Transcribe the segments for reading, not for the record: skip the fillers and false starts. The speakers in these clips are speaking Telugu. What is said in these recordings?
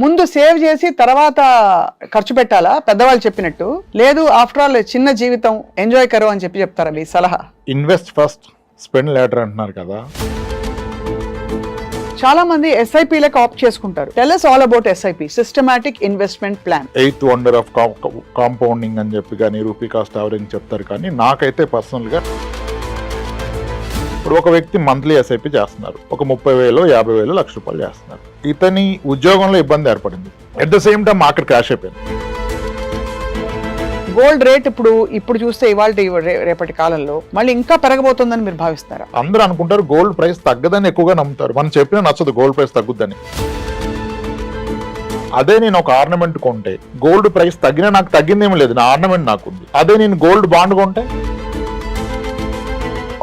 ముందు సేవ్ చేసి తర్వాత ఖర్చు పెట్టాలా పెద్దవాళ్ళు చెప్పినట్టు? లేదు ఆఫ్టర్ ఆల్ చిన్న జీవితం ఎంజాయ్ కరో అని చెప్తారా మీ సలహా? ఇన్వెస్ట్ ఫస్ట్ స్పెండ్ లేటర్ అంటున్నారు కదా. చాలా మంది SIP-లకు ఆప్ట్ చేసుకుంటారు. Tell us all about SIP, systematic investment plan. 8th wonder of compounding అని చెప్పి కానీ రూపీ కాస్ట్ యావరేజ్ చెప్తారు. కానీ నాకైతే పర్సనల్గా ఇప్పుడు ఒక వ్యక్తి మంత్లీ SIP చేస్తున్నారు, ఒక 30,000, 50,000, ₹1,00,000 చేస్తున్నారు. ఇతని ఉద్యోగంలో ఇబ్బంది ఏర్పడింది, at the same time market crash అయిపోయింది. గోల్డ్ రేట్ ఇప్పుడు చూస్తే ఇవాళ రేపటి కాలంలో మళ్ళీ ఇంకా పెరగబోతుందని మీరు భావిస్తారా? అందరూ అనుకుంటారు గోల్డ్ ప్రైస్ తగ్గదని ఎక్కువగా నమ్ముతారు. మనం చెప్పినా నచ్చదు గోల్డ్ ప్రైస్ తగ్గుద్దని. అదే నేను ఒక ఆర్నమెంట్ కొంటే గోల్డ్ ప్రైస్ తగ్గినా నాకు తగ్గిందేమీ లేదు, నా ఆర్నమెంట్ నాకుంది. అదే నేను గోల్డ్ బాండ్ కొంటే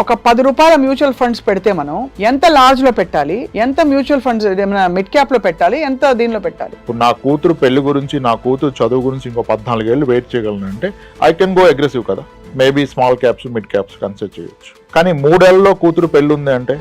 ఒక ₹10 మ్యూచువల్ ఫండ్స్ పెడితే మనం ఎంత లార్జ్ లో పెట్టాలి, ఎంత మ్యూచువల్ ఫండ్స్ మిడ్ క్యాప్ లో పెట్టాలి, ఎంత దీనిలో పెట్టాలి? ఇప్పుడు నా కూతురు పెళ్లి గురించి, నా కూతురు చదువు గురించి ఇంకో 14 ఏళ్ళు వెయిట్ చేయగలను అంటే ఐ కెన్ గో అగ్రెసివ్ కదా. Maybe small caps, mid caps consider చేయొచ్చు. కానీ 3 ఏళ్లలో కూతురు పెళ్లి ఉంది అంటే.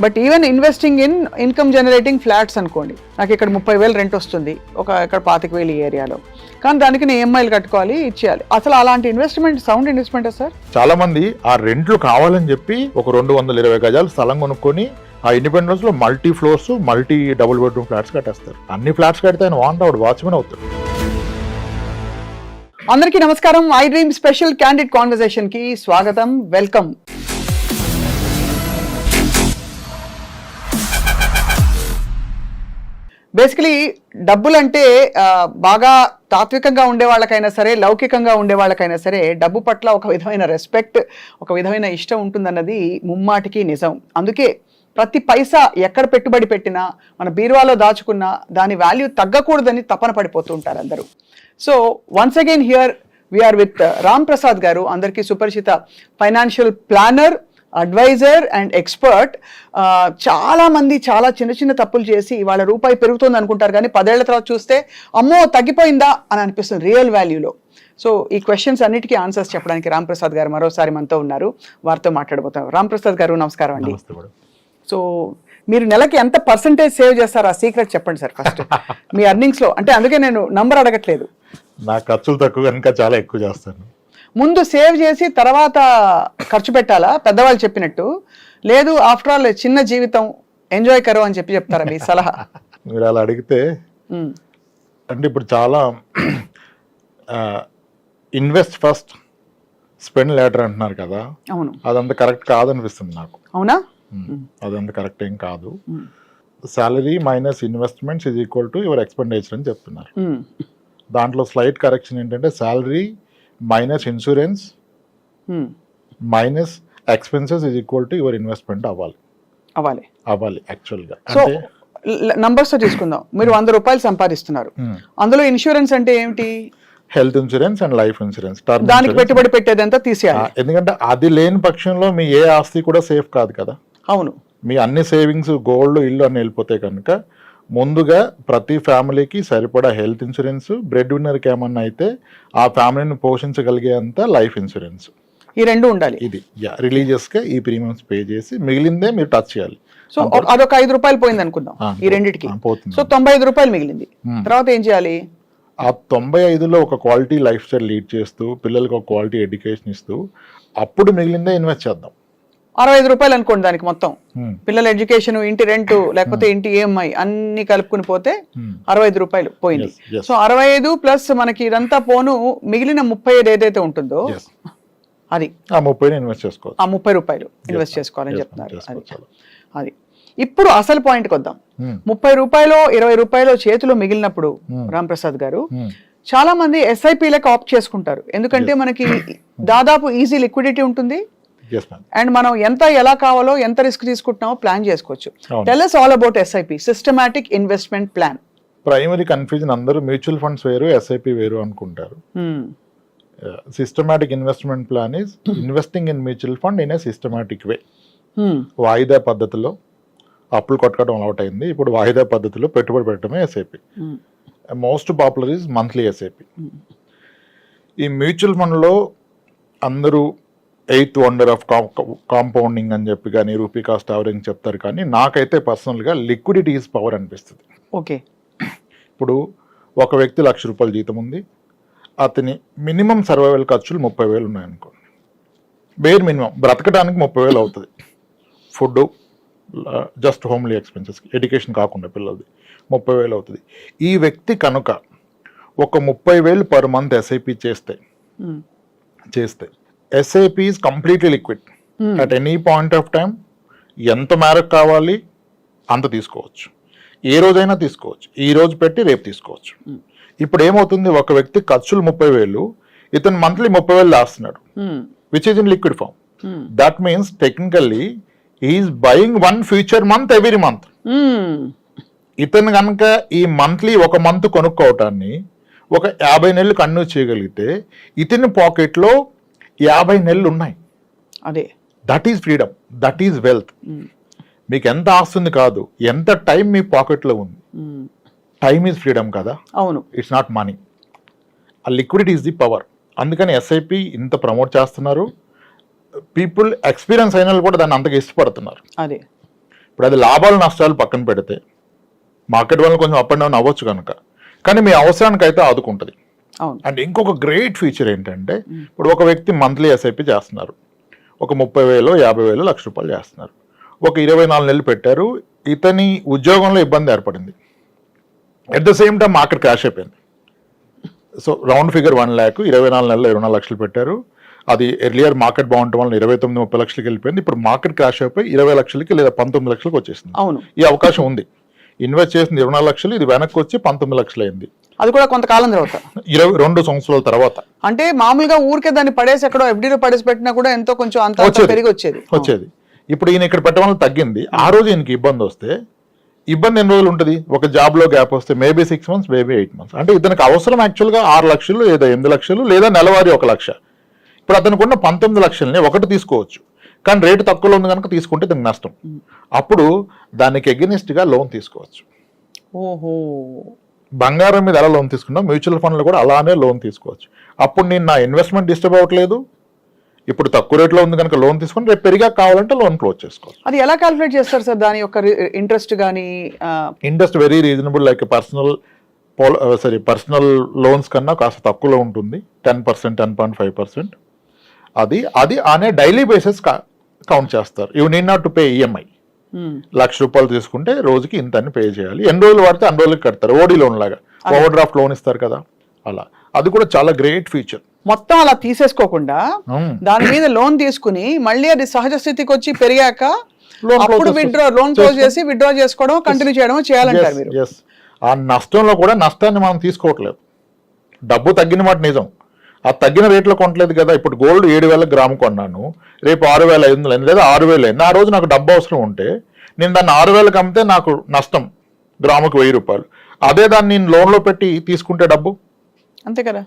But even investing in income generating flats అనుకోండి, నాకు ఇక్కడ 30,000 రెంట్ వస్తుంది, ఇక్కడ 25,000 ఈ ఏరియాలో, కానీ దానికి నేను EMIలు కట్టుకోవాలి, ఇచ్చేయాలి. అసలు అలాంటి ఇన్వెస్ట్మెంట్ సౌండ్ ఇన్వెస్ట్మెంట్ సార్? చాలా మంది ఆ రెంట్లు కావాలని చెప్పి ఒక 220 గజాలు స్థలం కొనుక్కొని ఆ ఇండిపెండెన్స్ లో multi floors, multi double bedroom flats కట్టేస్తారు. అన్ని ఫ్లాట్స్ కడితే ఆయన వాచ్మెన్ అవుతాడు. అందరికీ నమస్కారం. IDream special candid conversation కి స్వాగతం, వెల్కమ్. బేసికలీ డబ్బులంటే బాగా తాత్వికంగా ఉండే వాళ్ళకైనా సరే, లౌకికంగా ఉండే వాళ్ళకైనా సరే డబ్బు పట్ల ఒక విధమైన రెస్పెక్ట్, ఒక విధమైన ఇష్టం ఉంటుందన్నది ముమ్మాటికి నిజం. అందుకే ప్రతి పైసా ఎక్కడ పెట్టుబడి పెట్టినా, మన బీరువాలో దాచుకున్నా దాని వాల్యూ తగ్గకూడదని తపన పడిపోతూ ఉంటారు అందరూ. So once again here we're with Ram Prasad garu, అందరికీ సుపరిచిత financial planner, adviser and expert. చాలా మంది చాలా చిన్న తప్పులు చేసి ఇవాళ రూపాయి పెరుగుతుంది అనుకుంటారు, కానీ 10 ఏళ్ల తర్వాత చూస్తే అమ్మో తగ్గిపోయిందా అని అనిపిస్తుంది రియల్ వాల్యూలో. సో ఈ క్వశ్చన్స్ అన్నిటికీ ఆన్సర్స్ చెప్పడానికి రామ్ ప్రసాద్ గారు మరోసారి మనతో ఉన్నారు, వారితో మాట్లాడబోతాం. రామ్ ప్రసాద్ గారు నమస్కారం అండి. సో మీరు నెలకి ఎంత పర్సంటేజ్ సేవ్ చేస్తారు, ఆ సీక్రెట్ చెప్పండి సార్ ఫస్ట్ మీ ఎర్నింగ్స్ లో. అంటే అందుకే నేను నంబర్ అడగట్లేదు, నా ఖర్చులు తక్కువ కనుక చాలా ఎక్కువ చేస్తాను. ముందు సేవ్ చేసి తర్వాత ఖర్చు పెట్టాలా పెద్దవాళ్ళు చెప్పినట్టు? లేదు ఆఫ్టర్ ఆల్ చిన్న జీవితం ఎంజాయ్ కరో అని చెప్తారా మీ సలహా? మీరు అలా అడిగితే అంటే ఇప్పుడు చాలా ఇన్వెస్ట్ ఫస్ట్ స్పెండ్ లేటర్ అంటున్నారు కదా. అవును, అదంత కరెక్ట్ కాదనిపిస్తుంది నాకు. అవునా? అదంత కరెక్ట్ ఏం కాదు. Salary minus investments is equal to your expenditure అని చెప్తున్నారు. దాంట్లో స్లైట్ కరెక్షన్ ఏంటంటే salary minus insurance minus expenses is equal to your investment అవ్వాలి యాక్చువల్గా. సో నంబర్స్ తో తీసుకుందాం. మీరు ₹100 సంపాదిస్తున్నారు, అందులో ఇన్సూరెన్స్ అంటే ఏమిటి? Health insurance and life insurance. దానికి పెట్టుబడి పెట్టేదంతా తీసేయాలి, ఎందుకంటే అది లేని పక్షంలో మీ ఏ ఆస్తి కూడా సేఫ్ కాదు కదా. అవును, మీ అన్ని సేవింగ్స్, గోల్డ్, ఇల్లు అన్ని వెళ్ళిపోతే కనుక ముందుగా ప్రతి ఫ్యామిలీకి సరిపడా హెల్త్ ఇన్సూరెన్స్, బ్రెడ్ విన్నర్కి ఏమన్నా అయితే ఆ ఫ్యామిలీని పోషించగలిగేంత లైఫ్ ఇన్సూరెన్స్, ఈ రెండు ఉండాలి. ఇది రిలీజియస్ గా ఈ ప్రీమియమ్స్ పే చేసి మిగిలిందే మీరు టచ్ చేయాలి. సో అదొక ₹5 పోయింది అనుకుందాం ఈ రెండింటికి, సో ₹95 మిగిలింది. తర్వాత ఏం చేయాలి? ఆ 95లో ఒక క్వాలిటీ లైఫ్ స్టైల్ లీడ్ చేస్తూ, పిల్లలకి ఒక క్వాలిటీ ఎడ్యుకేషన్ ఇస్తూ, అప్పుడు మిగిలిందే ఇన్వెస్ట్ చేద్దాం. ₹65 అనుకోండి దానికి మొత్తం, పిల్లల ఎడ్యుకేషన్, ఇంటి రెంట్, లేకపోతే ఇంటి EMI అన్ని కలుపుకుని పోతే ₹65 పోయింది. సో 65 ప్లస్ మనకి ఇదంతా పోను, మిగిలిన 35 ఏదైతే ఉంటుందో అది ఆ 30 ఇన్వెస్ట్ చేసుకోవాలి. ఆ ₹30 ఇన్వెస్ట్ చేసుకోవాలని చెప్తున్నారు. అది ఇప్పుడు అసలు పాయింట్కి వద్దాం. ₹30, ₹20 చేతిలో మిగిలినప్పుడు రామ్ ప్రసాద్ గారు చాలా మంది SIP-లకు ఆప్ట్ చేసుకుంటారు, ఎందుకంటే మనకి దాదాపు ఈజీ లిక్విడిటీ ఉంటుంది అండ్ మనం ఎంత ఎలా కావాలో, ఎంత రిస్క్ తీసుకుంటున్నామో ప్లాన్ చేసుకోవచ్చు. Tell us all about SIP, systematic investment plan. Primary confusion, అందరూ మ్యూచువల్ ఫండ్స్ వేరు, SIP వేరు అనుకుంటారు. Systematic investment plan is investing in mutual fund in a systematic way. వాయిదా పద్ధతిలో అప్పులు కొట్టుకోవడం అలవాటు అయింది, ఇప్పుడు వాయిదా పద్ధతిలో పెట్టుబడి పెట్టడమే SIP. Most popular is monthly SIP. ఈ మ్యూచువల్ ఫండ్లో అందరూ ఎయిత్ వండర్ ఆఫ్ కాంపౌండింగ్ అని చెప్పి కానీ రూపీ కాస్ట్ యావరేజ్ చెప్తారు, కానీ నాకైతే పర్సనల్గా లిక్విడిటీ ఈజ్ పవర్ అనిపిస్తుంది. ఓకే. ఇప్పుడు ఒక వ్యక్తి ₹1,00,000 జీతం ఉంది, అతని మినిమం సర్వైవల్ ఖర్చులు 30,000 ఉన్నాయనుకోండి. బేర్ మినిమం బ్రతకడానికి 30,000 అవుతుంది. Food, just homely expenses, education కాకుండా పిల్లలది 30,000 అవుతుంది. ఈ వ్యక్తి కనుక ఒక 30,000 పర్ మంత్ ఎస్ఐపి చేస్తే SIP is completely liquid. At any point of time ఎంత మేరకు కావాలి అంత తీసుకోవచ్చు, ఏ రోజైనా తీసుకోవచ్చు, ఈ రోజు పెట్టి రేపు తీసుకోవచ్చు. ఇప్పుడు ఏమవుతుంది, ఒక వ్యక్తి ఖర్చులు 30,000, ఇతను మంత్లీ 30,000 దాస్తున్నాడు, which is in liquid form. That means technically is buying one future month every month. ఇతను కనుక ఈ మంత్లీ ఒక మంత్ కొనుక్కోవటాన్ని ఒక 50 నెలలు కంటిన్యూ చేయగలిగితే ఇతని పాకెట్లో 50 నెలలు ఉన్నాయి. అదే, that is freedom, that is wealth. మీకు ఎంత ఆస్తుంది కాదు, ఎంత టైం మీ పాకెట్లో ఉంది. టైమ్ ఈజ్ ఫ్రీడమ్ కదా. అవును, ఇట్స్ నాట్ మనీ. ఆ లిక్విడిటీ ఈజ్ ది పవర్. అందుకని ఎస్ఐపి ఇంత ప్రమోట్ చేస్తున్నారు. పీపుల్ ఎక్స్పీరియన్స్ అయిన వాళ్ళు కూడా దాన్ని అంతగా ఇష్టపడుతున్నారు. అదే, ఇప్పుడు అది లాభాలు నష్టాలు పక్కన పెడితే మార్కెట్ వల్ల కొంచెం అప్ అండ్ డౌన్ అవ్వచ్చు కనుక, కానీ మీ అవసరానికి అయితే ఆదుకుంటుంది. అండ్ ఇంకొక గ్రేట్ ఫీచర్ ఏంటంటే, ఇప్పుడు ఒక వ్యక్తి మంత్లీ ఎస్ఐపి చేస్తున్నారు, ఒక 30,000, 50,000, ₹1,00,000 చేస్తున్నారు, ఒక 24 నెలలు పెట్టారు, ఇతని ఉద్యోగంలో ఇబ్బంది ఏర్పడింది. At the same time market crash అయిపోయింది. సో రౌండ్ ఫిగర్ 1 lakh, 24 నెలలు 24 లక్షలు పెట్టారు. అది ఎర్లియర్ మార్కెట్ బాగుండటం వల్ల 29-30 లక్షలకి వెళ్ళిపోయింది. ఇప్పుడు మార్కెట్ క్రాష్ అయిపోయి 20 లక్షలకి లేదా 19 లక్షలకు వచ్చేసింది. అవును, ఈ అవకాశం ఉంది. ఇన్వెస్ట్ చేసింది 24 లక్షలు, ఇది వెనక్కి వచ్చి 19 లక్షలు అయింది. అది కూడా కొంతకాలం తర్వాత, 22 సంవత్సరాల తర్వాత. అంటే మామూలుగా ఊరికే దాన్ని పడేసి ఎక్కడో ఎఫ్డీలో పడేసి పెట్టినా కూడా ఎంతో కొంచెం అంత పెరిగి వచ్చేది. ఇప్పుడు ఈయన ఇక్కడ పెట్టడం వల్ల తగ్గింది. ఆ రోజు ఈయనకి ఇబ్బంది వస్తే, ఇబ్బంది ఎన్ని రోజులు ఉంటుంది, ఒక జాబ్లో గ్యాప్ వస్తే మేబీ 6 months, మేబీ 8 months. అంటే ఇతనికి అవసరం యాక్చువల్గా 6 లక్షలు లేదా 8 లక్షలు లేదా నెలవారీ 1 లక్ష. ఇప్పుడు అతనికి ఉన్న 19 లక్షల్ని ఒకటి తీసుకోవచ్చు, కానీ రేటు తక్కువలో ఉంది కనుక తీసుకుంటే దానికి నష్టం. అప్పుడు దానికి ఎగెనిస్ట్గా లోన్ తీసుకోవచ్చు. ఓహో, బంగారం మీద ఎలా లోన్ తీసుకున్నా మ్యూచువల్ ఫండ్లో కూడా అలానే లోన్ తీసుకోవచ్చు. అప్పుడు నేను నా ఇన్వెస్ట్మెంట్ డిస్టర్బ్ అవ్వట్లేదు. ఇప్పుడు తక్కువ రేట్లో ఉంది కనుక లోన్ తీసుకుని రేపు పెరిగా కావాలంటే లోన్ క్లోజ్ చేసుకోవచ్చు. అది ఎలా క్యాలిక్యులేట్ చేస్తారు సార్, దాని యొక్క ఇంట్రెస్ట్ కానీ? Interest very reasonable, like personal loans కన్నా కాస్త తక్కువలో ఉంటుంది. 10%, 10.5%. అది అనే డైలీ బేసిస్ కౌంట్ చేస్తారు. You need not to pay EMI. ₹1,00,000 తీసుకుంటే రోజుకి ఇంత అని పే చేయాలి. ఎన్ని రోజులు పడితే అన్ని రోజులకి కడతారు. ఓడీ లోన్ లాగా, ఓవర్ డ్రాఫ్ట్ లోన్ ఇస్తారు కదా, అలా. అది కూడా చాలా గ్రేట్ ఫీచర్. మొత్తం అలా తీసేసుకోకుండా దాని మీద లోన్ తీసుకుని మళ్ళీ అది సహజ స్థితికి వచ్చి పెరిగాక అప్పుడు లోన్ క్లోజ్ చేసి విత్డ్రా చేసుకోవడం, కంటిన్యూ చేయడం చేయాలంటారు మీరు. ఆ నష్టంలో కూడా నష్టాన్ని మనం తీసుకోవట్లేదు. డబ్బు తగ్గిన మాట నిజం, ఆ తగ్గిన రేట్లో కొనట్లేదు కదా. ఇప్పుడు గోల్డ్ 7,000 గ్రాము కొన్నాను, రేపు 6,500 లేదా 6,000 అయింది. ఆ రోజు నాకు డబ్బు అవసరం ఉంటే నేను దాన్ని 6,000కి అమ్మితే నాకు నష్టం గ్రాముకు ₹1,000. అదే దాన్ని నేను లోన్లో పెట్టి తీసుకుంటే డబ్బు అంతే కదా.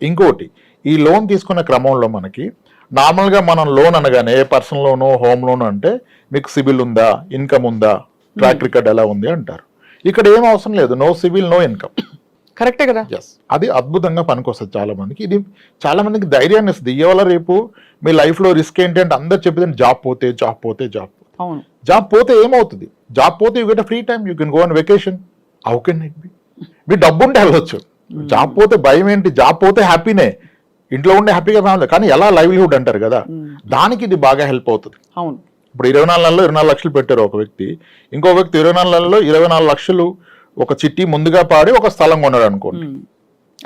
ఇంకోటి, ఈ లోన్ తీసుకున్న క్రమంలో మనకి నార్మల్గా మనం లోన్ అనగానే ఏ పర్సనల్ లోను, హోమ్ లోన్ అంటే మీకు సిబిల్ ఉందా, ఇన్కమ్ ఉందా, ట్రాక్ రికార్డ్ ఎలా ఉంది అంటారు. ఇక్కడ ఏం అవసరం లేదు, నో సిబిల్, నో ఇన్కమ్. కరెక్టే కదా. అది అద్భుతంగా పనికొస్తుంది చాలా మందికి. ఇది చాలా మందికి ధైర్యాన్ని ఇస్తుంది. ఇవాళ రేపు మీ లైఫ్లో రిస్క్ ఏంటి అంటే అందరు చెప్పేది జాబ్ పోతే. జాబ్ పోతే ఏమవుతుంది? జాబ్ పోతే you get a free time, you can go on vacation. How can it be? మీ డబ్బు ఉంటే వెళ్ళొచ్చు. జాబ్ పోతే భయం ఏంటి? జాబ్ పోతే హ్యాపీనే, ఇంట్లో ఉండే హ్యాపీగా ఫ్యామిలీ. కానీ ఎలా లైవ్లీహుడ్ అంటారు కదా, దానికి ఇది బాగా హెల్ప్ అవుతుంది. అవును. ఇప్పుడు 24 నెలల్లో 24 లక్షలు పెట్టారు ఒక వ్యక్తి, ఇంకో వ్యక్తి 24 నెలల్లో 24 లక్షలు ఒక చిట్టి ముందుగా పాడి ఒక స్థలం కొన్నాడు అనుకోండి.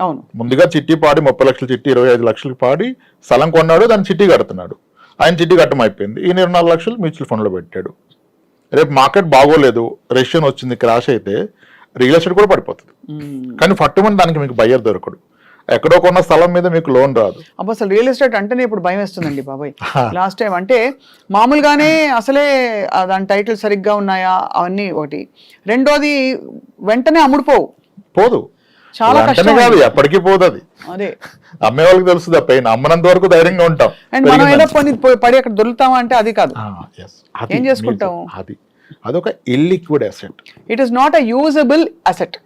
అవును, ముందుగా చిట్టి పాడి 30 లక్షల చిట్టి 25 లక్షలకు పాడి స్థలం కొన్నాడు, దాన్ని చిట్టి కడుతున్నాడు. ఆయన చిట్టి కట్టం అయిపోయింది. ఈయన 24 లక్షలు మ్యూచువల్ ఫండ్లో పెట్టాడు. రేపు మార్కెట్ బాగోలేదు, రెసిషన్ వచ్చింది, క్రాష్ అయితే రియల్ ఎస్టేట్ కూడా పడిపోతుంది. కానీ ఫట్టుమని దానికి మీకు బయ్యర్ దొరకడు. ఎక్కడో కొన్న స్థలం మీద మీకు లోన్ రాదు. అబ్బా, అసలు రియల్ ఎస్టేట్ అంటేనే ఇప్పుడు భయం వేస్తుందండి బాబాయ్. లాస్ట్ టైం అంటే మామూలుగానే అసలే దాని టైటిల్ సరిగ్గా ఉన్నాయా అవన్నీ ఒకటి, రెండోది వెంటనే పోదు, చాలా కష్టం కాదు, ఎప్పటికీ పోదు. అది అదే అమ్మే వాళ్ళకి తెలుస్తుంది. పైన అమ్మనంత వరకు ధైర్యంగా ఉంటాం. అండ్ మనం ఏదో పడి అక్కడ దొరుకుతామా అంటే అది కాదు. ఏం చేసుకుంటాం? అదొక illiquid asset. It is not a usable asset.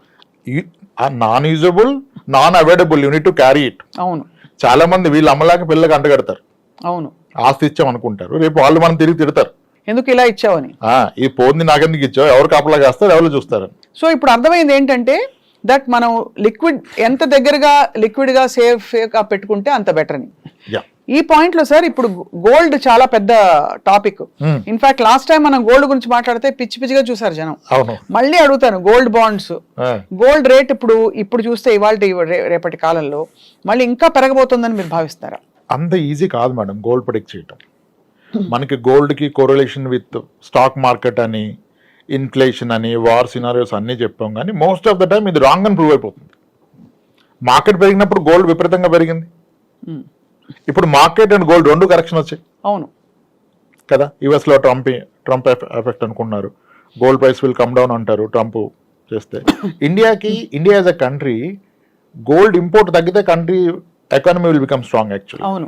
Non usable, non available, you need to carry it. అవును, చాలా మంది వీళ్ళు అమ్మలాగా పిల్లకి అంటగడతారు. అవును, ఆస్తి ఇచ్చాం అనుకుంటారు, రేపు వాళ్ళు మనం తిరిగి తిడతారు, ఎందుకు ఇలా ఇచ్చావని. ఈ పోంది నాకెందుకు ఇచ్చావు, ఎవరు కాపలా చేస్తారు, ఎవరు చూస్తారని. సో ఇప్పుడు అర్థమైంది ఏంటంటే దట్ మనం లిక్విడ్ ఎంత దగ్గరగా లిక్విడ్ గా సేఫ్ గా పెట్టుకుంటే అంత బెటర్ అని. ఈ పాయింట్ లో సార్ ఇప్పుడు గోల్డ్ చాలా పెద్ద టాపిక్. ఇన్ఫాక్ట్ లాస్ట్ టైం మనం గోల్డ్ గురించి మాట్లాడితే పిచ్చి పిచ్చిగా చూసారు జనం. మళ్ళీ అడుగుతాను, గోల్డ్ బాండ్స్, గోల్డ్ రేట్ ఇప్పుడు చూస్తే ఇవాళ రేపటి కాలంలో మళ్ళీ ఇంకా పెరగబోతుందని మీరు భావిస్తారా? అంత ఈజీ కాదు మేడం గోల్డ్ ప్రెడిక్ట్ చేయటం. మనకి గోల్డ్ కి కోరిలేషన్ విత్ స్టాక్ మార్కెట్ అని, ఇన్ఫ్లేషన్ అని, వార్ సినారియోస్ అన్ని చెప్పాం, కానీ మోస్ట్ ఆఫ్ ద టైం ఇది రాంగ్ అని ప్రూవ్ అయిపోతుంది. మార్కెట్ పెరిగినప్పుడు గోల్డ్ విపరీతంగా పెరిగింది, ఇప్పుడు మార్కెట్ అండ్ గోల్డ్ రెండు కరెక్షన్ వచ్చాయి. అవును కదా, యుఎస్ లో ట్రంప్ ఎఫెక్ట్ అనుకున్నారు, gold price will come down అంటారు ట్రంప్ చేస్తే. India as a country gold import తగ్గితే country economy will become strong actually. అవును,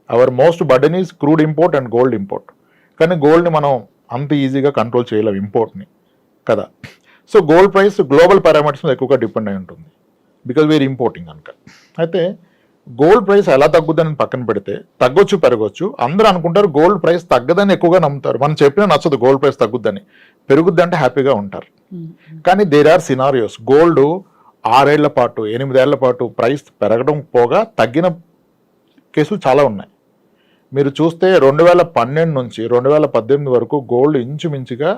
our most burden is crude import and gold import. కానీ గోల్డ్ని మనం అంత ఈజీగా కంట్రోల్ చేయలేం ఇంపోర్ట్ని కదా. So gold price global parameters మీద ఎక్కువగా డిపెండ్ అయి ఉంటుంది బికాజ్ వీఆర్ ఇంపోర్టింగ్ కనుక. అయితే గోల్డ్ ప్రైస్ ఎలా తగ్గుద్దని పక్కన పెడితే తగ్గొచ్చు పెరగొచ్చు. అందరూ అనుకుంటారు గోల్డ్ ప్రైస్ తగ్గదని ఎక్కువగా నమ్ముతారు. మనం చెప్పినా నచ్చదు గోల్డ్ ప్రైస్ తగ్గుద్దని, పెరుగుద్ది అంటే హ్యాపీగా ఉంటారు. కానీ దేర్ ఆర్ సినారియోస్, గోల్డ్ 6 ఏళ్ల పాటు 8 ఏళ్ల పాటు ప్రైస్ పెరగడం పోగా తగ్గిన కేసులు చాలా ఉన్నాయి. మీరు చూస్తే 2012 నుంచి 2018 వరకు గోల్డ్ ఇంచుమించుగా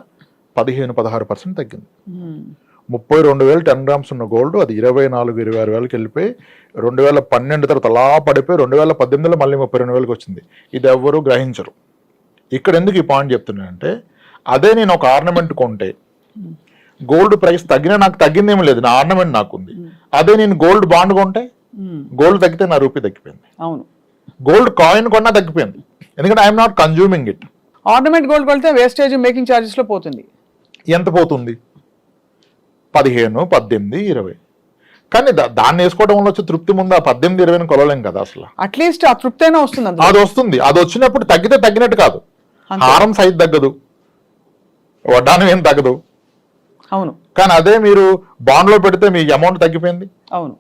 15-16% తగ్గింది. 32,000 10 గ్రామ్స్ ఉన్న గోల్డ్ అది 24,000-26,000కి వెళ్ళిపోయి 2012 తర్వాత అలా పడిపోయి 2018లో మళ్ళీ 32,000కి వచ్చింది. ఇది ఎవ్వరూ గ్రహించరు. ఇక్కడ ఎందుకు ఈ పాయింట్ చెప్తున్నానంటే, అదే నేను ఒక ఆర్నమెంట్ కొంటే గోల్డ్ ప్రైస్ తగ్గినా నాకు తగ్గిందేమీ లేదు, నా ఆర్నమెంట్ నాకుంది. అదే నేను గోల్డ్ బాండ్ కొంటే గోల్డ్ తగ్గితే నా రూపీ తగ్గిపోయింది. అవును, గోల్డ్ కాయిన్ కొన్నా తగ్గిపోయింది, ఎందుకంటే I'm not consuming it. Ornament gold కొడితే వేస్టేజ్ మేకింగ్ చార్జెస్ లో పోతుంది. ఎంత పోతుంది? 15, 18, 20. కానీ దాన్ని వేసుకోవడం వల్ల వచ్చే తృప్తి ముందు ఆ 18, 20 కొలలేం కదా అసలు. అట్లీస్ట్ ఆ తృప్తి అయినా వస్తుంది. అది వస్తుంది, అది వచ్చినప్పుడు తగ్గితే తగ్గినట్టు కాదు. హారం సైజ్ తగ్గదు, వడ్డానం ఏం తగ్గదు. అవును, కానీ అదే మీరు బాండ్ లో పెడితే మీ అమౌంట్ తగ్గిపోయింది. అవును,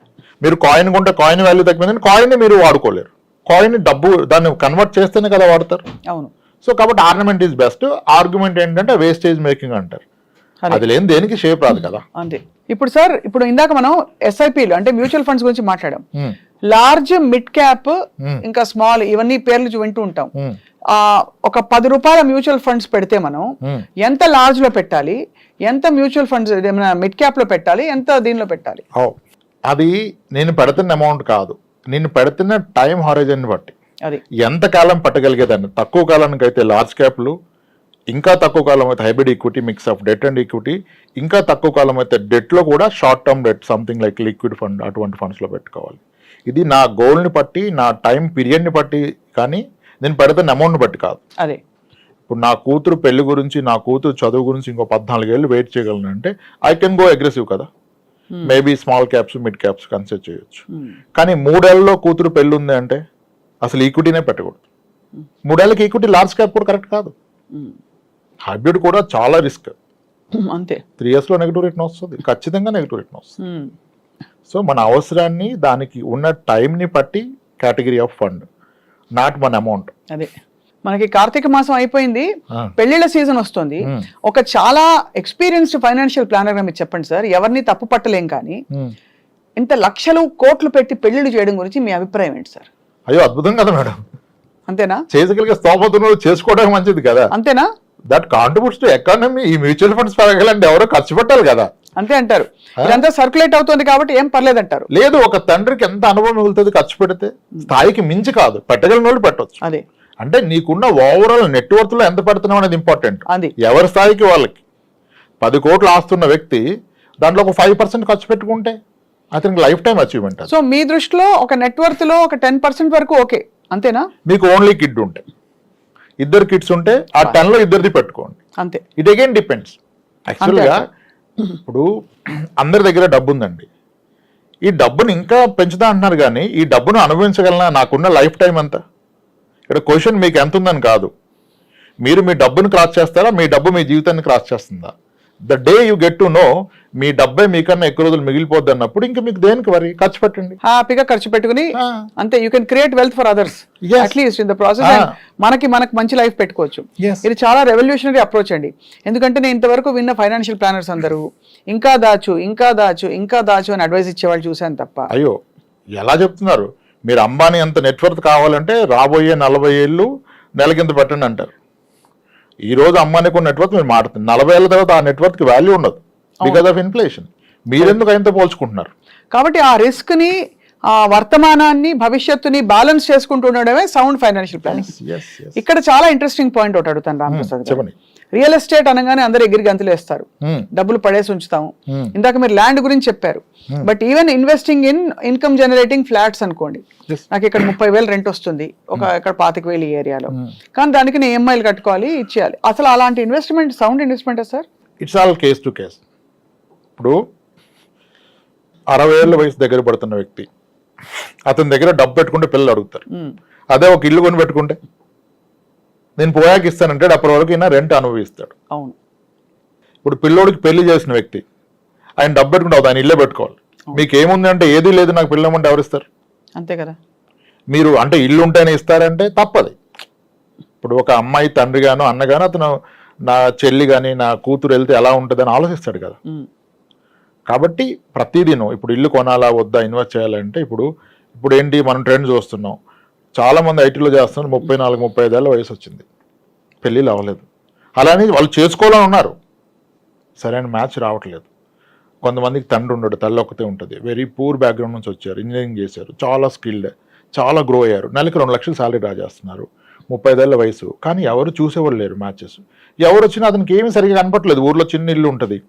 మీరు కాయిన్ కొంటే కాయిన్ వాల్యూ తగ్గిపోయింది. కాయిన్ మీరు వాడుకోలేరు, కాయిన్ డబ్బు దాన్ని కన్వర్ట్ చేస్తేనే కదా వాడతారు. అవును. సో కాబట్టి ఆర్నమెంట్ ఈజ్ బెస్ట్. ఆర్గ్యుమెంట్ ఏంటంటే వేస్టేజ్ మేకింగ్ అంటారు, అది లేని దేనికి షేప్ రాదు కదా. అంతే. ఇప్పుడు సార్, ఇప్పుడు ఇందాక మనం ఎస్ఐపిలు అంటే మ్యూచువల్ ఫండ్స్ గురించి మాట్లాడాం. లార్జ్, మిడ్ క్యాప్, ఇంకా స్మాల్, ఇవన్నీ పేర్లు వింటూ ఉంటాం. ఒక 10 రూపాయల మ్యూచువల్ ఫండ్స్ పెడితే మనం ఎంత లార్జ్ లో పెట్టాలి, ఎంత మ్యూచువల్ ఫండ్స్ మిడ్ క్యాప్ లో పెట్టాలి, ఎంత దీనిలో పెట్టాలి? అది నేను పెడుతున్న అమౌంట్ కాదు, నేను పెడుతున్న టైం హారిజన్ బట్టి అది ఎంత కాలం పట్టగలిగేదాన్ని. తక్కువ కాలానికి అయితే లార్జ్ క్యాప్లు, ఇంకా తక్కువ కాలం అయితే hybrid equity, mix of debt and equity, ఇంకా తక్కువ కాలం అయితే డెట్ లో కూడా short term debt, something like liquid fund, అటువంటి ఫండ్స్ లో పెట్టుకోవాలి. ఇది నా గోల్ని బట్టి, నా టైం పీరియడ్ని బట్టి, కానీ నేను పెడుతున్న అమౌంట్ బట్టి కాదు. అదే ఇప్పుడు నా కూతురు పెళ్లి గురించి, నా కూతురు చదువు గురించి ఇంకో 14 ఏళ్ళు వెయిట్ చేయగలను అంటే ఐ కెన్ గో అగ్రెసివ్ కదా. Maybe small caps, mid caps consider చేయొచ్చు. కానీ 3 ఏళ్లలో కూతురు పెళ్లి ఉంది అంటే అసలు ఈక్విటీనే పెట్టకూడదు. 3 ఏళ్ళకి ఈక్విటీ లార్జ్ క్యాప్ కూడా కరెక్ట్ కాదు. హైబ్రిడ్ కూడా చాలా రిస్క్. అంతే, 3 years లో నెగిటివ్ రిటర్న్ వస్తుంది, ఖచ్చితంగా నెగిటివ్ రిటర్న్ వస్తుంది. సో మన అవసరాన్ని, దానికి ఉన్న టైంని బట్టి కేటగిరీ ఆఫ్ ఫండ్, నాట్ మన అమౌంట్. అదే మనకి కార్తీక మాసం అయిపోయింది, పెళ్లిళ్ళ సీజన్ వస్తుంది. ఒక చాలా ఎక్స్పీరియన్స్డ్ ఫైనాన్షియల్ ప్లానర్ గా మీరు చెప్పండి సార్, ఎవరిని తప్పు పట్టలేం, కానీ ఇంత లక్షలు కోట్లు పెట్టి పెళ్లిళ్ళు చేయడం గురించి మీ అభిప్రాయం ఏంటి సార్? అయ్యో అద్భుతం కదా మేడం. అంతేనా? చేయగలిగే స్తోమతను చేసుకోవడం మంచిది కదా. అంతేనా? That contributes to economy. ఈ మ్యూచువల్ ఫండ్స్ పెరగాలంటే ఎవరో ఖర్చు పెట్టాలి కదా. అంతే అంటారు. ఇదంతా సర్క్యులేట్ అవుతుంది కాబట్టి ఏం పర్లేదు అంటారు. లేదు, ఒక తండ్రికి ఎంత అనుభవం మిగులుతుంది ఖర్చు పెడితే, స్థాయికి మించి కాదు, పెట్టగలిగిన వాళ్ళు పెట్టవచ్చు. అదే అంటే నీకున్న ఓవరాల్ నెట్వర్త్ లో ఎంత పెడుతున్నావు అనేది ఇంపార్టెంట్. అది ఎవరి స్థాయికి వాళ్ళకి. 10 కోట్లు ఆస్తున్న వ్యక్తి దాంట్లో ఒక 5% ఖర్చు పెట్టుకుంటే అతనికి లైఫ్ టైం అచీవ్మెంట్. సో మీ దృష్టిలో ఒక నెట్వర్త్ లో ఒక 10% వరకు ఓకే, అంతేనా? మీకు ఓన్లీ కిడ్ ఉంటే, 2 కిడ్స్ ఉంటే ఆ 10 లో 2 పెట్టుకోండి, అంతే. It again depends. యాక్చువల్గా ఇప్పుడు అందరి దగ్గర డబ్బు ఉందండి, ఈ డబ్బుని ఇంకా పెంచుతా అంటున్నారు, కానీ ఈ డబ్బును అనుభవించగలనా, నాకున్న లైఫ్ టైం ఎంత? ఇక్కడ క్వశ్చన్ మీకు ఎంత ఉందని కాదు, మీరు మీ డబ్బును క్రాస్ చేస్తారా, మీ డబ్బు మీ జీవితాన్ని క్రాస్ చేస్తుందా? The day you get to know మీ డబ్బే మీకన్నా ఎక్కువ రోజులు మిగిలిపోద్ది అన్నప్పుడు ఇంకా మీకు దేనికి వరి, ఖర్చు పెట్టండి, హ్యాపీగా ఖర్చు పెట్టుకుని అంతే. You can create wealth for others at least in the process. మనకి మంచి లైఫ్ పెట్టుకోవచ్చు. ఇది చాలా రెవల్యూషనరీ అప్రోచ్ అండి. ఎందుకంటే నేను ఇంతవరకు విన్న ఫైనాన్షియల్ ప్లానర్స్ అందరూ ఇంకా దాచు అని అడ్వైస్ ఇచ్చేవాళ్ళు చూశాను తప్ప. అయ్యో ఎలా చెప్తున్నారు మీరు, అంబానీ అంత నెట్వర్క్ కావాలంటే రాబోయే 40 ఏళ్ళు నెలకింత పెట్టండి అంటారు. ఈ రోజు అంబానీకి ఉన్న నెట్వర్క్ మీరు మాట్లాడుతుంది, 40 ఏళ్ళ తర్వాత ఆ నెట్వర్క్ వాల్యూ ఉండదు బికాస్ ఆఫ్ ఇన్ఫ్లేషన్. మీరెందుకు ఆయనతో పోల్చుకుంటున్నారు? కాబట్టి ఆ రిస్క్ ని, ఆ వర్తమానాన్ని, భవిష్యత్తుని బ్యాలెన్స్ చేసుకుంటూ ఉండడమే సౌండ్ ఫైనాన్షియల్ ప్లానింగ్. ఇక్కడ చాలా ఇంట్రెస్టింగ్ పాయింట్ ఒకటి అడుగుతాను రామప్రసాద్ గారు. చెప్పండి. రియల్ ఎస్టేట్ అనగానే అందరు ఎగిరి గంతులు వేస్తారు, డబ్బులు పడేసి ఉంచుతాము. ఇందాక మీరు ల్యాండ్ గురించి చెప్పారు, but even investing in income generating flats అనుకోండి, నాకు ఇక్కడ 30,000 రెంట్ వస్తుంది, ఇక్కడ 25,000 ఈ ఏరియాలో, కానీ దానికి నేను EMIలు కట్టుకోవాలి, ఇచ్చేయాలి. అసలు అలాంటి investment sound investment sir? It's all case to case. ఇప్పుడు 60 ఏళ్ళ వయసు దగ్గర పడుతున్న వ్యక్తి అతని దగ్గర డబ్బు పెట్టుకుంటే పిల్లలు అడుగుతారు. అదే ఒక ఇల్లు కొని పెట్టుకుంటే నేను పోయాక ఇస్తానంటే అప్పటి వరకు ఈయన రెంట్ అనుభవిస్తాడు. అవును. ఇప్పుడు పిల్లోడికి పెళ్లి చేసిన వ్యక్తి ఆయన డబ్బు పెట్టుకుంటే ఆయన ఇల్లే పెట్టుకోవాలి. మీకు ఏముంది అంటే ఏది లేదు నాకు పిల్లమంటే ఎవరిస్తారు? అంతే కదా. మీరు అంటే ఇల్లు ఉంటేనే ఇస్తారంటే తప్పది. ఇప్పుడు ఒక అమ్మాయి తండ్రి గాను అన్నగాను అతను నా చెల్లి కానీ నా కూతురు వెళ్తే ఎలా ఉంటుందని ఆలోచిస్తాడు కదా. కాబట్టి ప్రతిదినం ఇప్పుడు ఇల్లు కొనాలా వద్దా, ఇన్వెస్ట్ చేయాలంటే ఇప్పుడు ఏంటి మనం ట్రెండ్ చూస్తున్నాం. చాలా మంది ఐటీలో చేస్తున్నారు, 34-35 ఏళ్ళ వయసు వచ్చింది, పెళ్ళిళ్ళు అవ్వలేదు. అలానే వాళ్ళు చేసుకోవాలని ఉన్నారు, సరైన మ్యాచ్ రావట్లేదు. కొంతమందికి తండ్రి ఉండడు, తల్లి ఒక్కతే ఉంటుంది, వెరీ పూర్ బ్యాక్గ్రౌండ్ నుంచి వచ్చారు, ఇంజనీరింగ్ చేశారు, చాలా స్కిల్డ్, చాలా గ్రో అయ్యారు, నెలకి 2 లక్షలు శాలరీ డ్రా చేస్తున్నారు, 35 ఏళ్ళ వయసు, కానీ ఎవరు చూసేవాళ్ళు లేరు మ్యాచెస్. ఎవరు వచ్చినా అతనికి ఏమీ సరిగ్గా కనపట్లేదు. ఊర్లో చిన్న ఇల్లు ఉంటుంది,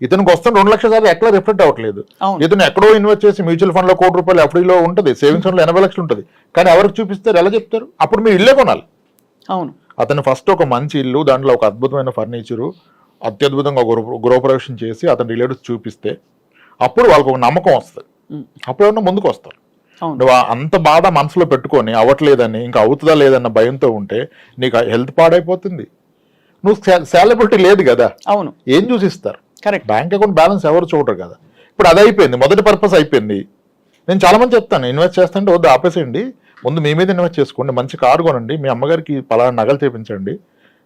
ఇతనికి వస్తున్న 2 లక్షల శాలరీ ఎక్కడ రిఫ్లెక్ట్ అవ్వట్లేదు. ఇతను ఎక్కడో ఇన్వెస్ట్ చేసి మ్యూచువల్ ఫండ్ లో ₹1,00,00,000 ఎఫ్డీలో ఉంటుంది, సేవింగ్స్ ఫండ్ లో 80 లక్షలు ఉంటుంది, కానీ ఎవరికి చూపిస్తారు, ఎలా చెప్తారు? అప్పుడు మీరు ఇల్లే కొనాలి. అవును. అతను ఫస్ట్ ఒక మంచి ఇల్లు, దాంట్లో ఒక అద్భుతమైన ఫర్నిచరు, అత్యద్భుతంగా గృహప్రవేశం చేసి అతని రిలేటివ్స్ చూపిస్తే అప్పుడు వాళ్ళకు ఒక నమ్మకం వస్తుంది. అప్పుడు ఎవరన్నా ముందుకు వస్తారు. నువ్వు అంత బాధ మనసులో పెట్టుకొని అవ్వట్లేదని, ఇంకా అవుతుందా లేదన్న భయంతో ఉంటే నీకు హెల్త్ పాడైపోతుంది. నువ్వు సాలబిలిటీ లేదు కదా. అవును. ఏం చూసిస్తారు? కరెక్ట్. బ్యాంక్ అకౌంట్ బ్యాలెన్స్ ఎవరు చూడరు కదా. ఇప్పుడు అది అయిపోయింది, మొదటి పర్పస్ అయిపోయింది. నేను చాలా మంది చెప్తాను, ఇన్వెస్ట్ చేస్తాంటే వద్దు ఆపేసేయండి, ముందు మీ మీద ఇన్వెస్ట్ చేసుకోండి, మంచి కారు కొనండి, మీ అమ్మగారికి పలానా నగలు చేపించండి,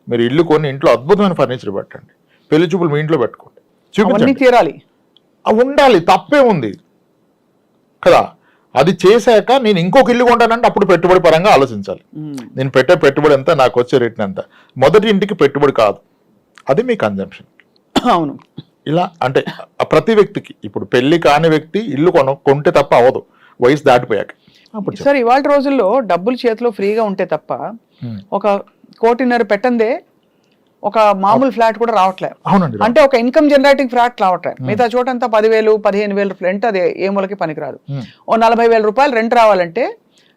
మీరు ఇల్లు కొని ఇంట్లో అద్భుతమైన ఫర్నిచర్ పెట్టండి, పెళ్లి చూపులు మీ ఇంట్లో పెట్టుకోండి, చూపించండి, తీరాలి, ఉండాలి, తప్పే ఉంది కదా. అది చేశాక నేను ఇంకొక ఇల్లు కొంటానంటే అప్పుడు పెట్టుబడి పరంగా ఆలోచించాలి. నేను పెట్టే పెట్టుబడి ఎంత, నాకు వచ్చే రేట్ని ఎంత. మొదటి ఇంటికి పెట్టుబడి కాదు, అది మీ కన్జంప్షన్. అవును. ఇలా అంటే ప్రతి వ్యక్తికి, ఇప్పుడు పెళ్లి కాని వ్యక్తి ఇల్లు కొంటే తప్ప అవదు, వయసు దాటిపోయాక. సార్ ఇవాళ రోజుల్లో డబ్బులు చేతిలో ఫ్రీగా ఉంటే తప్ప 1.5 కోటి పెట్టందే ఒక మామూలు ఫ్లాట్ కూడా రావట్లేదు. అవునండి. అంటే ఒక ఇన్కమ్ జనరేటింగ్ ఫ్లాట్ రావట్లేదు. మిగతా చోటంతా 10,000, 15,000 రెంట్, అది ఏ మూలకి పనికిరాదు. ఓ 40,000 రూపాయలు రెంట్ రావాలంటే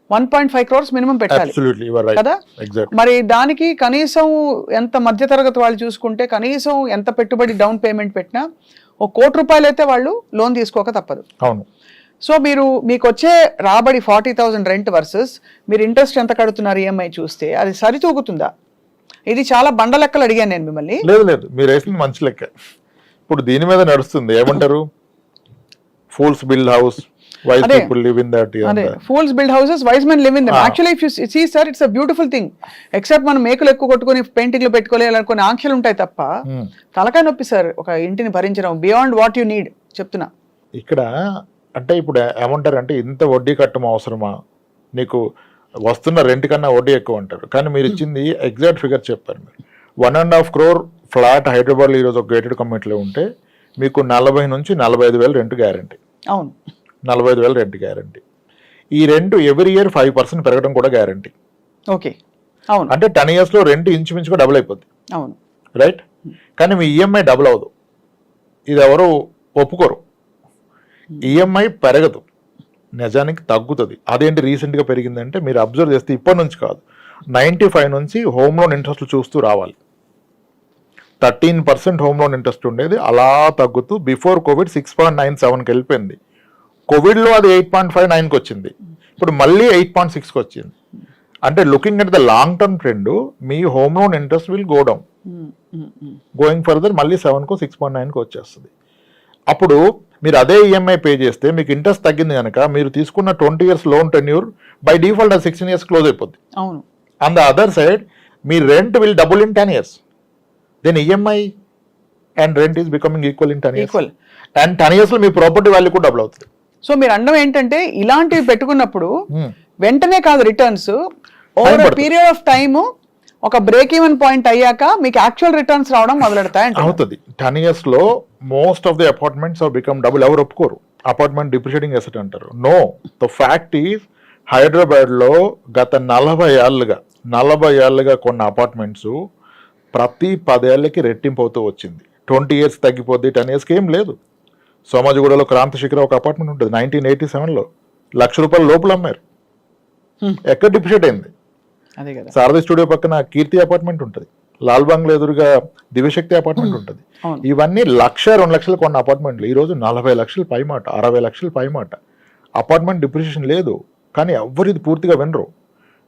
1.5 crores మినిమం పెట్టాలి కదా. మరి దానికి కనీసం ఎంత మధ్యతరగతి వాళ్ళు చూసుకుంటే కనీసం ఎంత పెట్టుబడి డౌన్ పేమెంట్ పెట్టినా ₹1 కోటి అయితే వాళ్ళు లోన్ తీసుకోక తప్పదు. అవును. సో మీకు వచ్చే రాబడి 40,000 రెంట్ వర్సెస్ మీరు ఇంట్రెస్ట్ ఎంత కడుతున్నారు EMI చూస్తే అది సరితూగుతుందా? ఇది చాలా బండ లెక్కలు అడిగాను నేను మిమ్మల్ని. లేదు, మీరు వేసింది మంచి లెక్క. ఇప్పుడు దీని మీద నడుస్తుంది, ఏమంటారు, fools build house, wise people live in that. Fools build houses, wise men live in them. Actually, if you see, sir, it's a beautiful thing. Except మనం మేకులు ఎక్కువ కొట్టుకొని పెయింటింగ్లు పెట్టుకోలేని ఆంక్షలు ఉంటాయి తప్ప తలకాయ నొప్పి సార్ ఒక ఇంటిని భరించడం బియాండ్ వాట్ యు నీడ్ చెప్తున్నా. ఇక్కడ అంటే ఇప్పుడు ఏమంటారు అంటే ఇంత వడ్డీ కట్టడం అవసరమా, నీకు వస్తున్న రెంట్ కన్నా వడ్డీ ఎక్కువ అంటారు. కానీ మీరు ఇచ్చింది ఎగ్జాక్ట్ ఫిగర్ చెప్పారు. మీరు 1.5 crore ఫ్లాట్ హైదరాబాద్లో ఈరోజు ఒక గేటెడ్ కమ్యూనిటీలో ఉంటే మీకు 40 నుంచి 45,000 రెంట్ గ్యారంటీ. అవును. 45,000 రెంట్ గ్యారంటీ. ఈ రెంట్ ఎవ్రీ ఇయర్ 5% పెరగడం కూడా గ్యారంటీ. ఓకే. అవును. అంటే 10 years లో రెంట్ ఇంచుమించుగా డబుల్ అయిపోద్ది. అవును. రైట్. కానీ మీ EMI డబుల్ అవ్వదు, ఇది ఎవరు ఒప్పుకోరు. EMI పెరగదు, నిజానికి తగ్గుతుంది. అదేంటి రీసెంట్గా పెరిగిందంటే మీరు అబ్జర్వ్ చేస్తే ఇప్పటి నుంచి కాదు, 95 నుంచి హోమ్ లోన్ ఇంట్రెస్ట్ చూస్తూ రావాలి. 13% హోమ్ లోన్ ఇంట్రెస్ట్ ఉండేది, అలా తగ్గుతూ బిఫోర్ కోవిడ్ 6.97కి వెళ్ళిపోయింది. కోవిడ్లో అది 8.59కి వచ్చింది, ఇప్పుడు మళ్ళీ 8.6కి వచ్చింది. అంటే looking at the long term trend, me home loan interest will go down. Going further మళ్ళీ 7కో 6.9కో వచ్చేస్తుంది. అప్పుడు మీరు అదే ఈఎంఐ పే చేస్తే మీకు ఇంట్రెస్ట్ తగ్గింది కనుక మీరు తీసుకున్న 20 years loan tenure by default 16 years close అయిపోద్ది. అవును. ఆన్ ద అదర్ సైడ్ మీ rent will double in 10 years. Then EMI and rent is becoming equal in 10 years. Equal. And 10 years లో మీ ప్రాపర్టీ వాల్యూ కూడా డబుల్ అవుతుంది. సో మీరు అనడం ఏంటంటే ఇలాంటివి పెట్టుకున్నప్పుడు వెంటనే కాదు రిటర్న్స్, ఓవర్ పడుతుంది. పీరియడ్ ఆఫ్ టైమ్ ఒక బ్రేక్ ఈవెన్ పాయింట్ అయ్యాక మీకు యాక్చువల్ రిటర్న్స్ రావడం మొదలెడతాయి. అవుతుంది. 10 years లో most of the apartments are become double. ఎవరు ఒప్పుకోరు, అపార్ట్మెంట్ డిప్రిషియేటింగ్ అసెట్ అంటారు. No, the fact is Hyderabad లో గత 40 ఏళ్ళుగా కొన్న అపార్ట్మెంట్స్ ప్రతి 10 ఏళ్ళకి రెట్టింపు అవుతూ వచ్చింది. 20 years తగ్గిపోద్ది, 10 yearsకి ఏం లేదు. సోమాజిగూడలో క్రాంతి శిఖర ఒక అపార్ట్మెంట్ ఉంటుంది, 1987లో ₹1,00,000 లోపల అమ్మారు. ఎక్కడ డిప్రిషియేట్ అయింది? అదే కదా. శారదా స్టూడియో పక్కన కీర్తి అపార్ట్మెంట్ ఉంటుంది, లాల్ బంగ్లా ఎదురుగా దివ్యశక్తి అపార్ట్మెంట్ ఉంటుంది. ఇవన్నీ 1,00,000-2 లక్షలు కొన్న అపార్ట్మెంట్లు ఈరోజు 40 లక్షలు పైమాట, 60 లక్షలు పైమాట. అపార్ట్మెంట్ డిప్రిషియేషన్ లేదు, కానీ ఎవరు ఇది పూర్తిగా వినరు.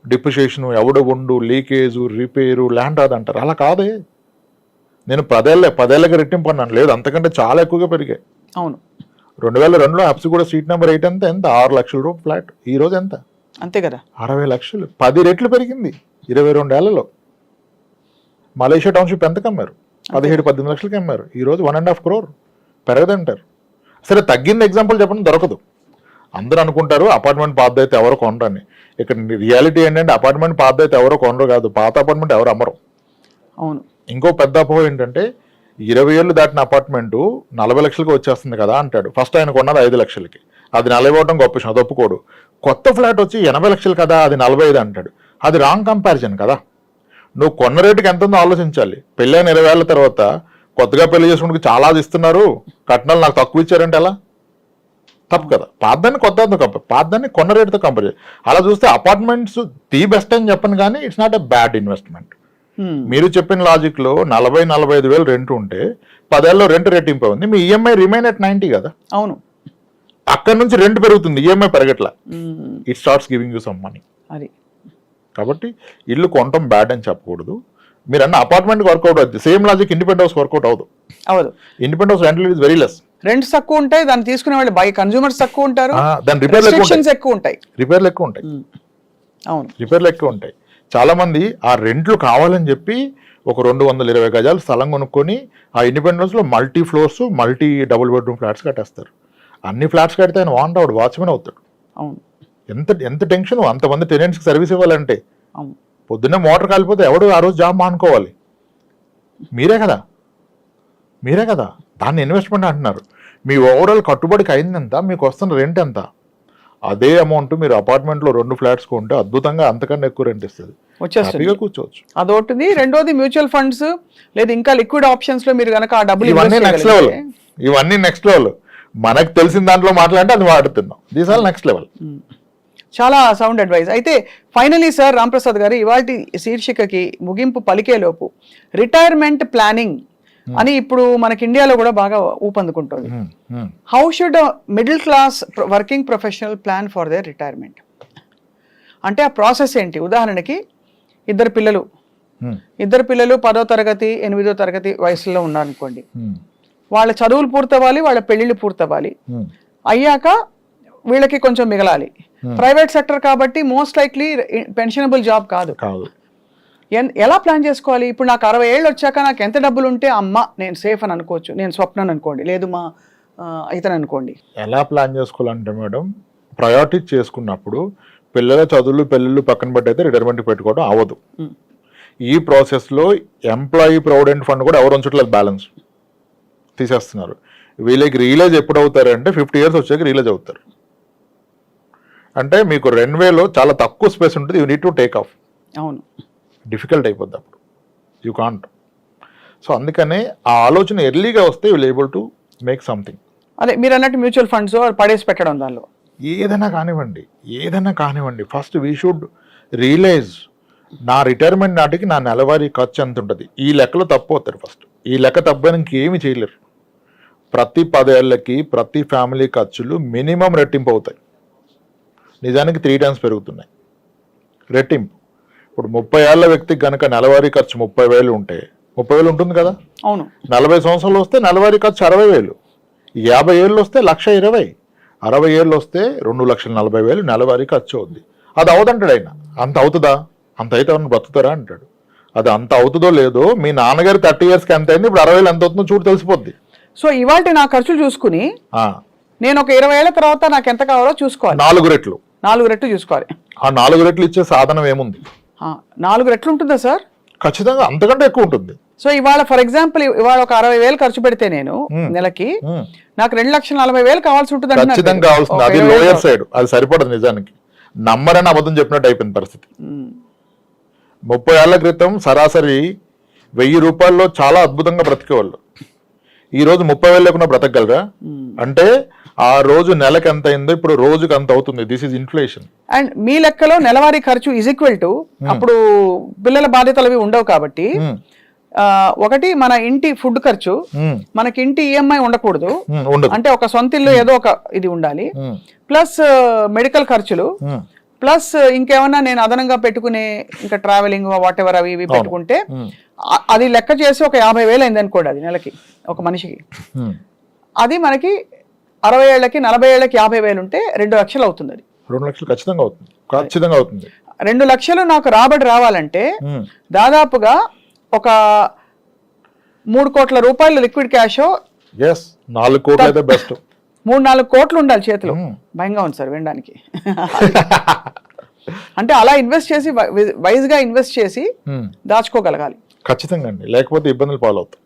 డిప్రిషియేషన్ ఎవడు ఉండు, లీకేజు, రిపేరు, ల్యాండ్ రాదంటారు. అలా కాదే. నేను 10 ఏళ్ళకి రెట్టింపు అన్నాను, లేదు అంతకంటే చాలా ఎక్కువగా పెరిగాయి. అవును. 2002లో హబ్సిగూడ స్ట్రీట్ నెంబర్ 8 అంతా ఎంత? 6 లక్షల రూపాయలు ఫ్లాట్. ఈ రోజు ఎంత? అంతే కదా, 60 లక్షలు. 10 రెట్లు పెరిగింది 22 ఏళ్లలో. మలేషియా టౌన్షిప్ ఎంత కమ్మారు? 17-18 లక్షలకి అమ్మారు. ఈ రోజు 1.5 crore పెరగదంటారు. సరే, తగ్గింది ఎగ్జాంపుల్ చెప్పండి, దొరకదు. అందరూ అనుకుంటారు అపార్ట్మెంట్ పాత అయితే ఎవరో కొనరని. ఇక్కడ రియాలిటీ ఏంటంటే అపార్ట్మెంట్ పాత అయితే ఎవరో కొనరు కాదు, పాత అపార్ట్మెంట్ ఎవరు అమ్మరు. అవును. ఇంకో పెద్ద అపోహ ఏంటంటే 20 ఏళ్ళు దాటిన అపార్ట్మెంటు 40 లక్షలకి వచ్చేస్తుంది కదా అంటాడు. ఫస్ట్ ఆయన కొన్నది 5 లక్షలకి, అది 40 అవ్వడం గొప్ప విషయం, అది ఒప్పుకోడు. కొత్త ఫ్లాట్ వచ్చి 80 లక్షలు కదా, అది 45 అంటాడు. అది రాంగ్ కంపారిజన్ కదా. నువ్వు కొన్న రేటుకి ఎంత ఉందో ఆలోచించాలి. పెళ్ళైన 20 ఏళ్ళ తర్వాత కొత్తగా పెళ్లి చేసుకుంటే చాలా ఇస్తున్నారు, కట్నాలు నాకు తక్కువ ఇచ్చారంటే ఎలా? తప్పు కదా. పాతదాన్ని పాతదాన్ని కొన్న రేటుతో కంపేర్ చేయాలి. అలా చూస్తే అపార్ట్మెంట్స్ ది బెస్ట్ అని చెప్పను, కానీ it's not a bad investment. మీరు చెప్పిన లాజిక్ లో 40-45 వేలు రెంట్ ఉంటే 10 ఏళ్ళలో రెంట్ రెట్టింపు ఉంది, మీ ఈఎంఐ రిమైన్ అట్ 90 కదా. అవును. అక్కడ నుంచి రెంట్ పెరుగుతుంది, ఈఎంఐ పెరగట్లా. It starts giving you some money. అది కాబట్టి ఇల్లు కొనటం బ్యాడ్ అని చెప్పకూడదు. మీరు అన్న అపార్ట్మెంట్ వర్కౌట్ అవుతుంది, same logic independent house work out అవ్వదు. Independent house rental is very less. Rents తక్కువ ఉంటాయి, దాన్ని తీసుకునే వాళ్ళు బై కన్స్యూమర్స్ తక్కువ ఉంటారు, దాని రిపేర్లు ఎక్కువ ఉంటాయి. అవును, రిపేర్లు ఎక్కువ ఉంటాయి. చాలా మంది ఆ రెంట్లు కావాలని చెప్పి ఒక 220 గజాలు స్థలం కొనుక్కొని ఆ ఇండిపెండెన్స్ లో multi floors, multi double bedroom flats కట్టేస్తారు. అన్ని ఫ్లాట్స్ కడితే ఆయన వాడు వాచ్మెన్ అవుతాడు. అవును. ఎంత టెన్షన్ అంతమంది టెనెంట్స్కి సర్వీస్ ఇవ్వాలంటే. అవును. పొద్దున్నే మోటార్ కాలిపోతే ఎవడు ఆ రోజు జాబ్ మానుకోవాలి? మీరే కదా. దాన్ని ఇన్వెస్ట్మెంట్ అంటున్నారు. మీ ఓవరాల్ కట్టుబడికి అయిందెంత, మీకు వస్తున్న రెంట్ ఎంత? అదే అమౌంట్ మీరు అపార్ట్మెంట్ లో 2 ఫ్లాట్స్ కొంటే అద్భుతంగా అంతకన్నా ఎక్కువ రెంట్ ఇస్తుంది, హ్యాపీగా కూర్చోవచ్చు. అదొకటి. రెండోది మ్యూచువల్ ఫండ్స్ లేదా ఇంకా లిక్విడ్ ఆప్షన్స్ లో మీరు కనుక ఆ డబ్బులు ఇవన్నీ నెక్స్ట్ లెవెల్. మనకు తెలిసిన దాంట్లో మాట్లాడితే అది వాడుతున్నాం. These all next level. చాలా సౌండ్ అడ్వైస్. అయితే ఫైనలీ సార్ రాంప్రసాద్ గారు, ఇవాటి శీర్షికకి ముగింపు పలికేలోపు రిటైర్మెంట్ ప్లానింగ్ అని ఇప్పుడు మనకి ఇండియాలో కూడా బాగా ఊపందుకుంటుంది. How should middle class working professional plan for their retirement? అంటే ఆ ప్రాసెస్ ఏంటి? ఉదాహరణకి ఇద్దరు పిల్లలు 10వ తరగతి 8వ తరగతి వయసులో ఉన్నారనుకోండి. వాళ్ళ చదువులు పూర్తవ్వాలి, వాళ్ళ పెళ్లిళ్ళు పూర్తవ్వాలి. అయ్యాక వీళ్ళకి కొంచెం మిగలాలి. ప్రైవేట్ సెక్టర్ కాబట్టి మోస్ట్ లైక్లీ పెన్షనబుల్ జాబ్ కాదు. ఎలా ప్లాన్ చేసుకోవాలి? ఇప్పుడు నాకు 60 ఏళ్ళు వచ్చాక నాకు ఎంత డబ్బులు ఉంటే అమ్మ నేను సేఫ్ అని అనుకోవచ్చు, నేను స్వప్నని అనుకోండి, లేదు మా ఇతను అనుకోండి. ఎలా ప్లాన్ చేసుకోవాలంటే మేడం, ప్రయారిటీ చేసుకున్నప్పుడు పిల్లల చదువులు పెళ్ళిళ్ళు పక్కన పెట్టయితే రిటైర్మెంట్ పెట్టుకోవడం అవ్వదు. ఈ ప్రాసెస్లో ఎంప్లాయీ ప్రావిడెంట్ ఫండ్ కూడా ఎవరు ఉంచట్లేదు, బ్యాలెన్స్ తీసేస్తున్నారు. వీళ్ళకి రియలైజ్ ఎప్పుడు అవుతారంటే 50 years వచ్చాక రియలైజ్ అవుతారు. అంటే మీకు రన్వేలో చాలా తక్కువ స్పేస్ ఉంటుంది, you need to take off. అవును, డిఫికల్ట్ అయిపోద్ది అప్పుడు, యూ కాంట్. సో అందుకనే ఆ ఆలోచన ఎర్లీగా వస్తే you will able to make something. అదే మీరు అన్నట్టు మ్యూచువల్ ఫండ్స్ పడేసి పెట్టడం, దానిలో ఏదైనా కానివ్వండి, ఫస్ట్ వీ షుడ్ రియలైజ్ నా రిటైర్మెంట్ నాటికి నా నెలవారీ ఖర్చు ఎంత ఉంటుంది. ఈ లెక్కలో తప్పు అవుతారు. ఫస్ట్ ఈ లెక్క తప్పని ఇంకేమి చేయలేరు. ప్రతి 10 ఏళ్ళకి ప్రతి ఫ్యామిలీ ఖర్చులు మినిమం రెట్టింపు అవుతాయి. నిజానికి 3 times పెరుగుతున్నాయి రెట్టింపు. ఇప్పుడు 30 ఏళ్ల వ్యక్తికి కనుక నెలవారీ ఖర్చు 30,000 ఉంటే 30,000 ఉంటుంది కదా. అవును. 40 సంవత్సరాలు వస్తే నెలవారీ ఖర్చు 60,000, 50 ఏళ్ళు వస్తే 1,20,000, 60 ఏళ్ళు వస్తే 2,40,000 నెలవారీ ఖర్చు అవుద్ది. అది అవదంటాడు ఆయన. అంత అవుతుందా? అంత అయితే ఎవరిని బతుకుతారా అంటాడు. అది అంత అవుతుందో లేదో మీ నాన్నగారు 30 ఇయర్స్కి ఎంత అయింది, ఇప్పుడు 60,000 ఎంత అవుతుందో చూడు తెలిసిపోద్ది. సో ఇవాళ నా ఖర్చులు చూసుకుని నేను ఒక 20 ఏళ్ల తర్వాత నాకు ఎంత కావాలో చూసుకోవాలి. 4 రెట్లు 4 రెట్లు చూసుకోవాలి. ఆ 4 రెట్లు ఇచ్చే సాధనం ఏముంది? 4 రెట్లు ఉంటుందా సార్? ఖచ్చితంగా అంతకంటే ఎక్కువ ఉంటుంది. సో ఇవాళ ఫర్ ఎగ్జాంపుల్ ఇవాళ ఒక 60,000 ఖర్చు పెడితే నేను నెలకి నాకు 2,40,000 కావాల్సి ఉంటుంది. ఖచ్చితంగా కావాల్సింది. అది లోయర్ సైడ్, అది సరిపడదు నిజానికి. నమ్మరని అబద్ధం చెప్పినట్టు అయిపోయింది పరిస్థితి. 30 ఏళ్ల క్రితం సరాసరి 1,000 రూపాయల్లో చాలా అద్భుతంగా బ్రతికేవాళ్ళు. ఈ రోజు 30,000 లేకుండా బ్రతకగలరా? అంటే ఆ రోజు నెలకు ఎంత అయిందో ఇప్పుడు రోజుకి అంత అవుతుంది. This is inflation. అండ్ మీ లెక్కలో నెలవారీ ఖర్చు ఈజ్ ఈక్వల్ టు అప్పుడు పిల్లల బాధ్యతలు అవి ఉండవు కాబట్టి ఒకటి మన ఇంటి ఫుడ్ ఖర్చు, మనకి ఇంటి ఈఎంఐ ఉండకూడదు. అంటే ఒక సొంత ఇల్లు ఏదో ఒక ఇది ఉండాలి, ప్లస్ మెడికల్ ఖర్చులు, ప్లస్ ఇంకేమన్నా నేను అదనంగా పెట్టుకునే ఇంకా ట్రావెలింగ్ వాట్ ఎవర్ అవి ఇవి పెట్టుకుంటే అది లెక్క చేసి ఒక 50,000 అయింది అనుకోండి అది నెలకి ఒక మనిషికి. అది మనకి 60 ఏళ్ళకి 40 ఏళ్ళకి 50,000 ఉంటే 2 లక్షలు అవుతుంది. అది 2 లక్షలు ఖచ్చితంగా అవుతుంది. ఖచ్చితంగా అవుతుంది. 2 లక్షలు నాకు రాబడి రావాలంటే దాదాపుగా ఒక 3 కోట్ల రూపాయలు లిక్విడ్ క్యాష్, 4 కోట్లు అయితే బెస్ట్, 3-4 కోట్లు ఉండాలి చేతిలో. భయంగా ఉంది సార్ వినడానికి. అంటే అలా ఇన్వెస్ట్ చేసి వైజ్ గా ఇన్వెస్ట్ చేసి దాచుకోగలగాలి. ఖచ్చితంగా అండి, లేకపోతే ఇబ్బందులు పాలవుతాయి.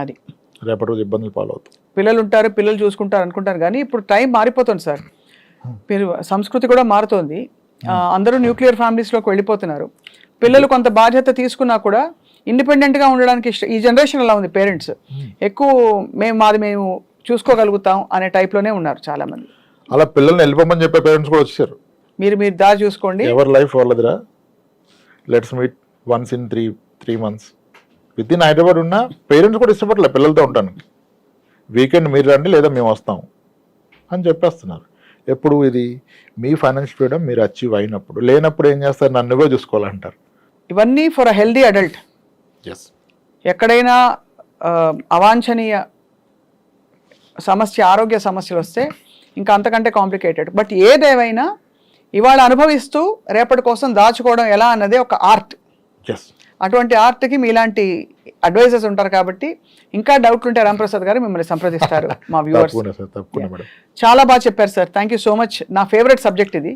అది రేపటి రోజు ఇబ్బందులు పాలవుతాయి. పిల్లలు ఉంటారు, పిల్లలు చూసుకుంటారు అనుకుంటారు, కానీ ఇప్పుడు టైం మారిపోతుంది సార్. సంస్కృతి కూడా మారుతోంది. అందరూ న్యూక్లియర్ ఫ్యామిలీస్లోకి వెళ్ళిపోతున్నారు. పిల్లలు కొంత బాధ్యత తీసుకున్నా కూడా ఇండిపెండెంట్గా ఉండడానికి ఈ జనరేషన్ అలా ఉంది. పేరెంట్స్ ఎక్కువ మేము చూసుకోగలుగుతాం అనే టైప్లోనే ఉన్నారు చాలా మంది. అలా పిల్లల్ని వెళ్ళిపోమని చెప్పే పేరెంట్స్ కూడా వచ్చేసారు. మీరు దారి చూసుకోండి, ఎవరి లైఫ్ వాళ్ళదిరా, let's meet once in 3 months. With in Hyderabad ఉన్న పేరెంట్స్ కూడా ఇష్టపడలే పిల్లలతో ఉంటాను. వీకెండ్ మీరు రండి లేదా మేము వస్తాం అని చెప్పేస్తున్నారు. ఎప్పుడు ఇది మీ ఫైనాన్షియల్ ఫ్రీడమ్ మీరు అచీవ్ అయినప్పుడు. లేనప్పుడు ఏం చేస్తారు, నన్నుగా చూసుకోవాలంటారు. ఇవన్నీ ఫర్ అ హెల్దీ అడల్ట్. ఎక్కడైనా అవాంఛనీయ సమస్య, ఆరోగ్య సమస్యలు వస్తే ఇంకా అంతకంటే కాంప్లికేటెడ్. బట్ ఏదేమైనా ఇవాళ అనుభవిస్తూ రేపటి కోసం దాచుకోవడం ఎలా అన్నదే ఒక ఆర్ట్. అటువంటి ఆర్ట్కి మీలాంటి అడ్వైజర్స్ ఉంటారు కాబట్టి ఇంకా డౌట్లు ఉంటే రాంప్రసాద్ గారు మిమ్మల్ని సంప్రదిస్తారు. మా వ్యూవర్స్ చాలా బాగా చెప్పారు sir. Thank you so much. నా ఫేవరెట్ సబ్జెక్ట్ ఇది.